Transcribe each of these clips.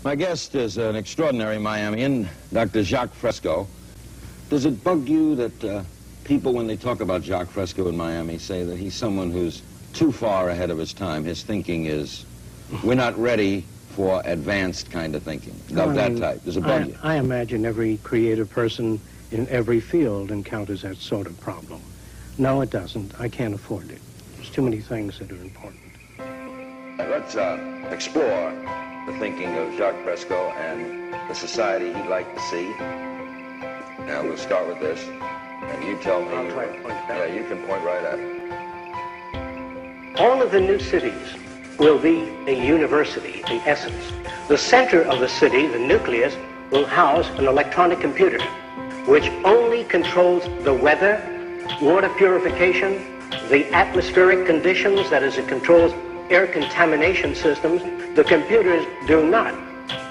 My guest is an extraordinary Miamian, Dr. Jacques Fresco. Does it bug you that people, when they talk about Jacques Fresco in Miami, say that he's someone who's too far ahead of his time? His thinking is, we're not ready for advanced kind of thinking, of that type. Does it bug you? I imagine every creative person in every field encounters that sort of problem. No, it doesn't. I can't afford it. There's too many things that are important. Let's explore the thinking of Jacques Fresco and the society he'd like to see. Now, we'll start with this, and you tell me. I'll try to point back. Yeah, you can point right at it. All of the new cities will be a university, in essence. The center of the city, the nucleus, will house an electronic computer, which only controls the weather, water purification, the atmospheric conditions, that is, it controls air contamination systems. The computers do not,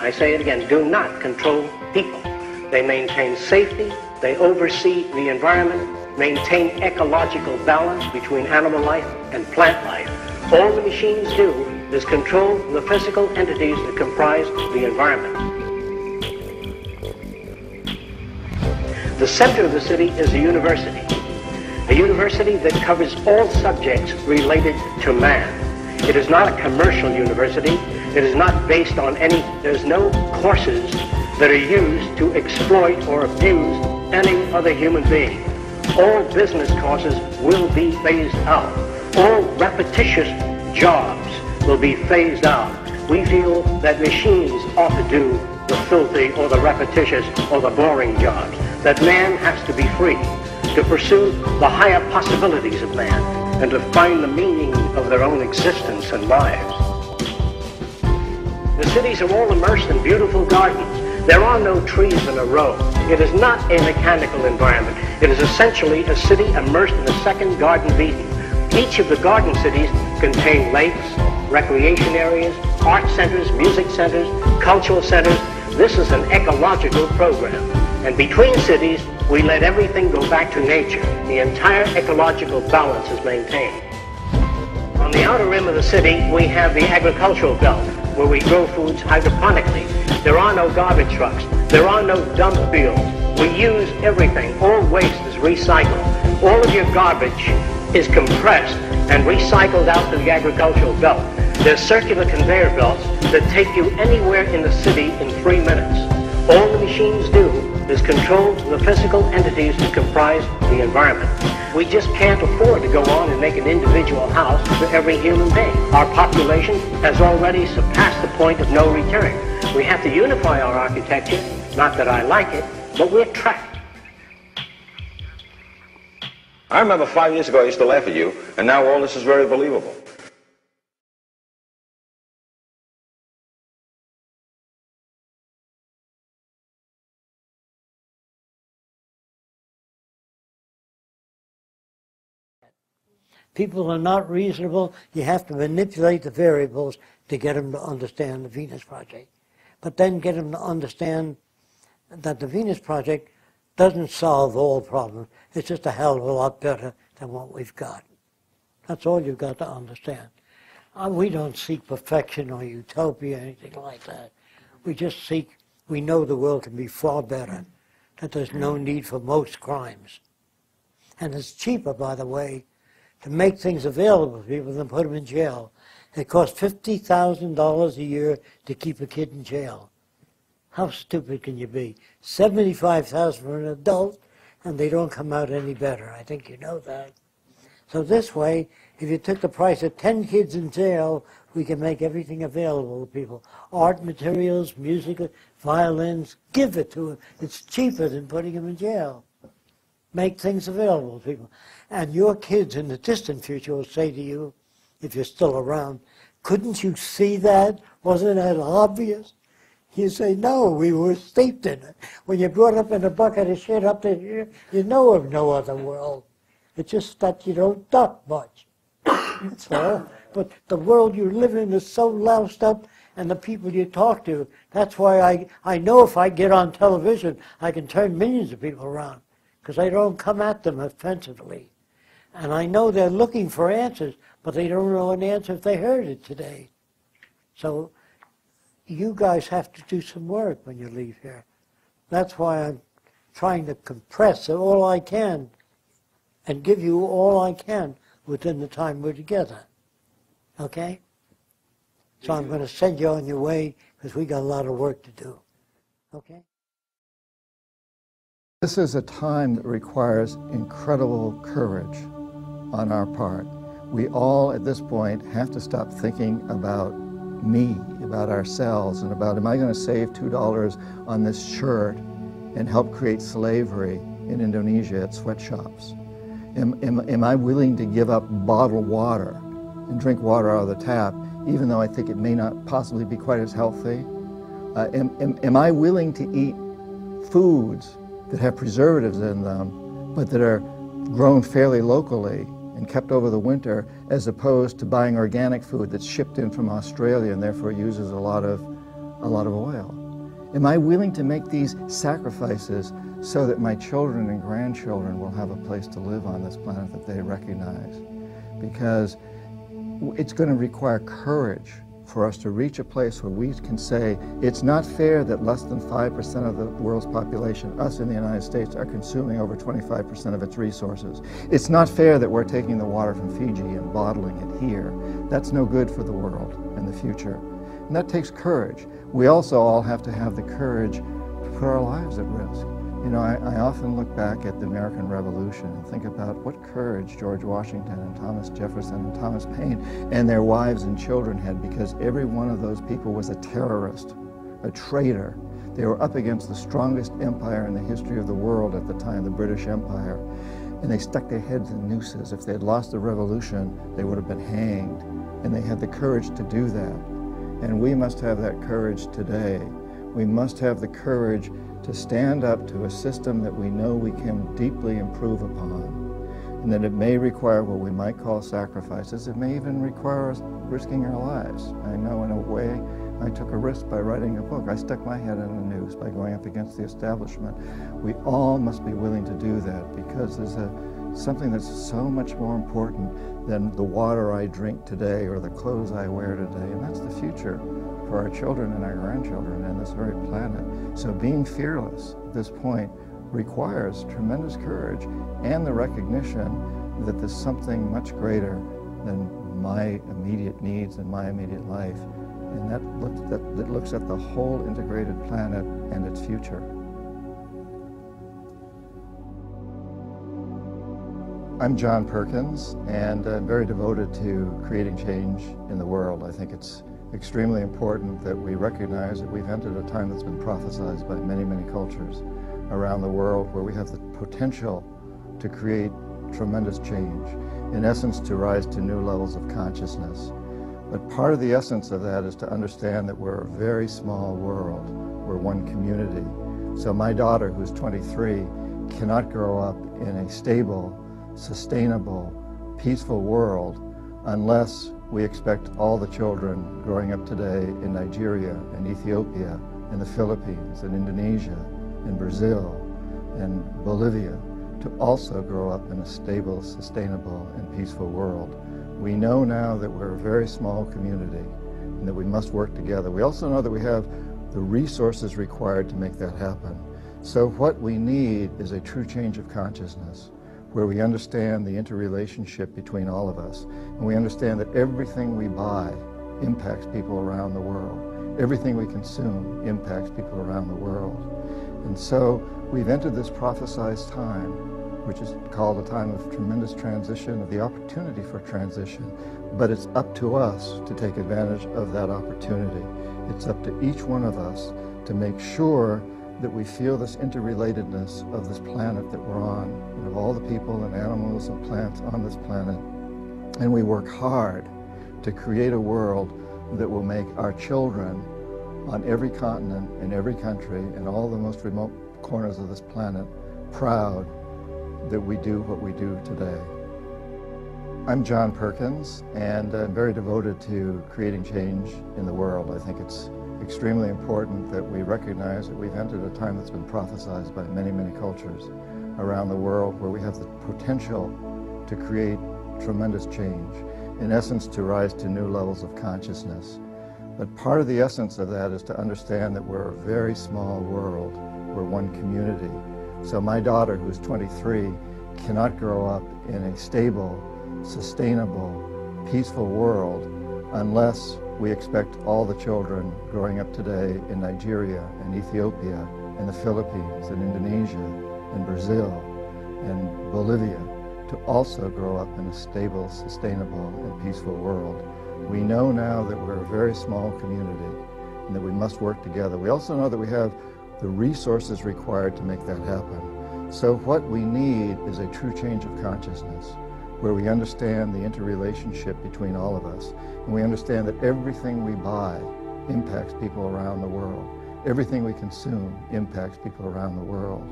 I say it again, do not control people. They maintain safety, they oversee the environment, maintain ecological balance between animal life and plant life. All the machines do is control the physical entities that comprise the environment. The center of the city is a university that covers all subjects related to man. It is not a commercial university. It is not based on there's no courses that are used to exploit or abuse any other human being. All business courses will be phased out. All repetitious jobs will be phased out. We feel that machines ought to do the filthy or the repetitious or the boring jobs. That man has to be free to pursue the higher possibilities of man and to find the meaning of their own existence and lives. The cities are all immersed in beautiful gardens. There are no trees in a row. It is not a mechanical environment. It is essentially a city immersed in a second Garden of Eden. Each of the garden cities contain lakes, recreation areas, art centers, music centers, cultural centers. This is an ecological program. And between cities, we let everything go back to nature. The entire ecological balance is maintained. On the outer rim of the city, we have the agricultural belt, where we grow foods hydroponically. There are no garbage trucks. There are no dump fields. We use everything. All waste is recycled. All of your garbage is compressed and recycled out to the agricultural belt. There's circular conveyor belts that take you anywhere in the city in 3 minutes. All the machines do is control the physical entities that comprise the environment. We just can't afford to go on and make an individual house for every human being. Our population has already surpassed the point of no return. We have to unify our architecture. Not that I like it, but we're trapped. I remember 5 years ago I used to laugh at you, and now all this is very believable. People are not reasonable. You have to manipulate the variables to get them to understand the Venus Project. But then get them to understand that the Venus Project doesn't solve all problems. It's just a hell of a lot better than what we've got. That's all you've got to understand. We don't seek perfection or utopia or anything like that. We just seek, we know the world can be far better, that there's no need for most crimes. And it's cheaper, by the way, to make things available to people than put them in jail. It costs $50,000 a year to keep a kid in jail. How stupid can you be? $75,000 for an adult, and they don't come out any better. I think you know that. So this way, if you took the price of 10 kids in jail, we can make everything available to people. Art materials, music, violins, give it to them. It's cheaper than putting them in jail. Make things available to people. And your kids in the distant future will say to you, if you're still around, couldn't you see that? Wasn't that obvious? You say, no, we were steeped in it. When you're brought up in a bucket of shit up there, you know of no other world. It's just that you don't duck much. That's all. But the world you live in is so loused up, and the people you talk to, that's why I know if I get on television, I can turn millions of people around, because I don't come at them offensively. And I know they're looking for answers, but they don't know an answer if they heard it today. So you guys have to do some work when you leave here. That's why I'm trying to compress all I can and give you all I can within the time we're together. Okay? So I'm going to send you on your way because we got a lot of work to do. Okay? This is a time that requires incredible courage on our part. We all, at this point, have to stop thinking about me, about ourselves, and about, am I going to save $2 on this shirt and help create slavery in Indonesia at sweatshops? Am I willing to give up bottled water and drink water out of the tap, even though I think it may not possibly be quite as healthy? Am I willing to eat foods that have preservatives in them, but that are grown fairly locally and kept over the winter, as opposed to buying organic food that's shipped in from Australia and therefore uses a lot of oil? Am I willing to make these sacrifices so that my children and grandchildren will have a place to live on this planet that they recognize? Because it's going to require courage for us to reach a place where we can say, it's not fair that less than 5% of the world's population, us in the United States, are consuming over 25% of its resources. It's not fair that we're taking the water from Fiji and bottling it here. That's no good for the world in the future. And that takes courage. We also all have to have the courage to put our lives at risk. You know, I often look back at the American Revolution and think about what courage George Washington and Thomas Jefferson and Thomas Paine and their wives and children had, because every one of those people was a terrorist, a traitor. They were up against the strongest empire in the history of the world at the time, the British Empire, and they stuck their heads in nooses. If they had lost the revolution, they would have been hanged, and they had the courage to do that. And we must have that courage today. We must have the courage to stand up to a system that we know we can deeply improve upon, and that it may require what we might call sacrifices. It may even require us risking our lives. I know in a way I took a risk by writing a book. I stuck my head in the news by going up against the establishment. We all must be willing to do that, because there's something that's so much more important than the water I drink today or the clothes I wear today, and that's the future for our children and our grandchildren and this very planet. So being fearless at this point requires tremendous courage and the recognition that there's something much greater than my immediate needs and my immediate life, and that looks at the whole integrated planet and its future. I'm John Perkins, and I'm very devoted to creating change in the world. I think it's extremely important that we recognize that we've entered a time that's been prophesized by many, many cultures around the world, where we have the potential to create tremendous change, in essence to rise to new levels of consciousness. But part of the essence of that is to understand that we're a very small world. We're one community. So my daughter, who's 23, cannot grow up in a stable, sustainable, peaceful world unless we expect all the children growing up today in Nigeria and Ethiopia and the Philippines and Indonesia and Brazil and Bolivia to also grow up in a stable, sustainable, and peaceful world. We know now that we're a very small community and that we must work together. We also know that we have the resources required to make that happen. So what we need is a true change of consciousness, where we understand the interrelationship between all of us, and we understand that everything we buy impacts people around the world. Everything we consume impacts people around the world. And so we've entered this prophesized time, which is called a time of tremendous transition, of the opportunity for transition, but it's up to us to take advantage of that opportunity. It's up to each one of us to make sure that we feel this interrelatedness of this planet that we're on, and of all the people and animals and plants on this planet. And we work hard to create a world that will make our children on every continent, in every country, in all the most remote corners of this planet, proud that we do what we do today. I'm John Perkins, and I'm very devoted to creating change in the world. I think it's extremely important that we recognize that we've entered a time that's been prophesized by many, many cultures around the world, where we have the potential to create tremendous change, in essence to rise to new levels of consciousness. But part of the essence of that is to understand that we're a very small world. We're one community. So my daughter, who's 23, cannot grow up in a stable, sustainable, peaceful world unless we expect all the children growing up today in Nigeria and Ethiopia and the Philippines and Indonesia and Brazil and Bolivia to also grow up in a stable, sustainable, and peaceful world. We know now that we're a very small community and that we must work together. We also know that we have the resources required to make that happen. So what we need is a true change of consciousness, where we understand the interrelationship between all of us, and we understand that everything we buy impacts people around the world. Everything we consume impacts people around the world.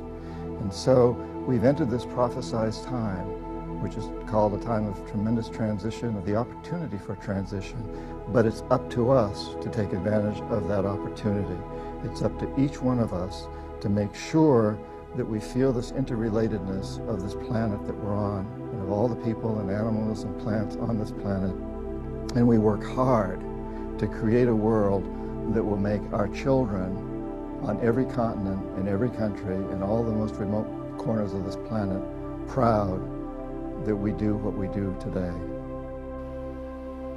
And so we've entered this prophesized time, which is called a time of tremendous transition, of the opportunity for transition. But it's up to us to take advantage of that opportunity. It's up to each one of us to make sure that we feel this interrelatedness of this planet that we're on, and of all the people and animals and plants on this planet. And we work hard to create a world that will make our children on every continent, in every country, in all the most remote corners of this planet, proud that we do what we do today.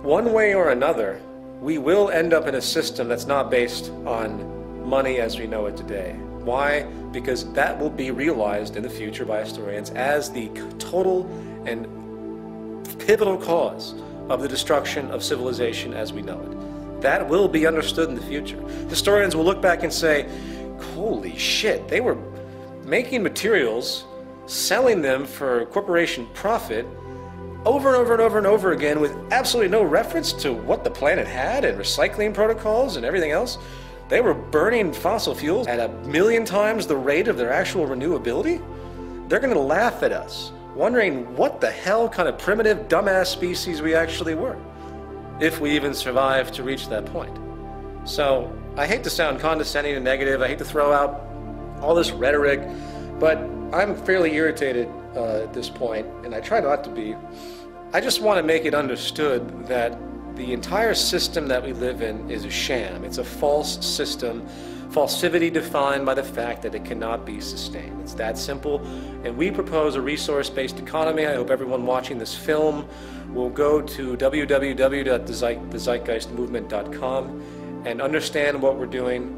One way or another, we will end up in a system that's not based on money as we know it today. Why? Because that will be realized in the future by historians as the total and pivotal cause of the destruction of civilization as we know it. That will be understood in the future. Historians will look back and say, holy shit, they were making materials, selling them for corporation profit over and over and over and over again with absolutely no reference to what the planet had and recycling protocols and everything else. They were burning fossil fuels at 1,000,000 times the rate of their actual renewability. They're going to laugh at us, wondering what the hell kind of primitive, dumbass species we actually were, if we even survived to reach that point. So I hate to sound condescending and negative. I hate to throw out all this rhetoric, but I'm fairly irritated at this point, and I try not to be. I just want to make it understood that the entire system that we live in is a sham. It's a false system, falsivity defined by the fact that it cannot be sustained. It's that simple, and we propose a resource-based economy. I hope everyone watching this film will go to www.thezeitgeistmovement.com and understand what we're doing.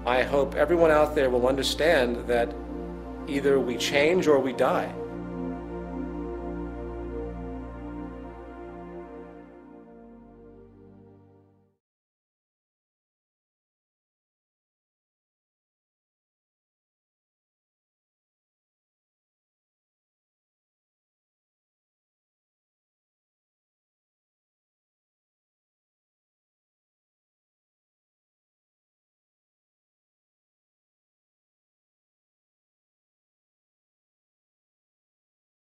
I hope everyone out there will understand that either we change or we die.